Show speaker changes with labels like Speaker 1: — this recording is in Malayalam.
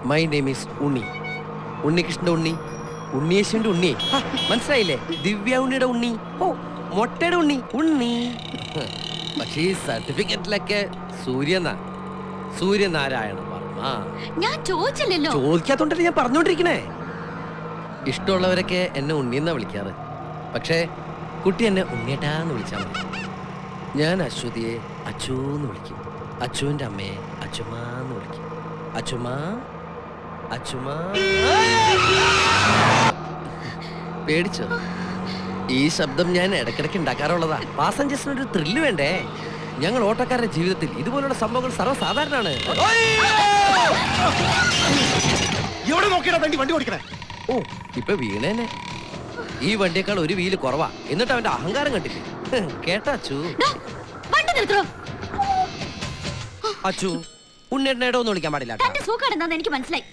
Speaker 1: മൈ നെയിം ഈസ് ഉണ്ണി. ഉണ്ണികൃഷ്ണന്റെ ഉണ്ണി, ഉണ്ണിയേശുവിന്റെ ഉണ്ണി. മനസ്സിലായില്ലേ? ദിവ്യ ഉണ്ണിയുടെ ഉണ്ണി. ഓ, മൊട്ടയുടെ ഉണ്ണി, ഉണ്ണി. പക്ഷേ ഈ സർട്ടിഫിക്കറ്റിലൊക്കെ സൂര്യനാരായണ വർമ്മ.
Speaker 2: ഞാൻ ചോദിച്ചില്ലല്ലോ.
Speaker 1: ചോദിക്കാത്തോണ്ടല്ലേ ഞാൻ പറഞ്ഞോണ്ടിരിക്കണേ. ഇഷ്ടമുള്ളവരൊക്കെ എന്നെ ഉണ്ണിയെന്നാ വിളിക്കാറ്. പക്ഷേ കുട്ടി എന്നെ ഉണ്ണിയേട്ടാന്ന് വിളിച്ചാൽ മതി. ഞാൻ അശ്വതിയെ അച്ചൂന്ന് വിളിക്കും. അച്ചുവിന്റെ അമ്മയെ അച്ചുമാന്ന് വിളിക്കും. അച്ചുമാ അച്ചുമാ. പേടിച്ചോ? ഈ ശബ്ദം ഞാൻ ഇടയ്ക്കിടയ്ക്ക് ഉണ്ടാക്കാറുള്ളതാ. പാസഞ്ചേഴ്സിനൊരു ത്രില്ല് വേണ്ടേ? ഞങ്ങൾ ഓട്ടോക്കാരുടെ ജീവിതത്തിൽ ഇതുപോലുള്ള സംഭവങ്ങൾ സർവ്വസാധാരണമാണ്. ഓ, ഇപ്പൊ വീണേനെ. ഈ വണ്ടിയേക്കാൾ ഒരു വീല് കുറവാ. എന്നിട്ട് അവന്റെ അഹങ്കാരം കണ്ടില്ലേ? കേട്ടാ അച്ചു? അച്ചു, ഉണ്ണേട്ടനേടോ എന്ന് വിളിക്കാൻ പാടില്ല.
Speaker 2: എനിക്ക് മനസ്സിലായി.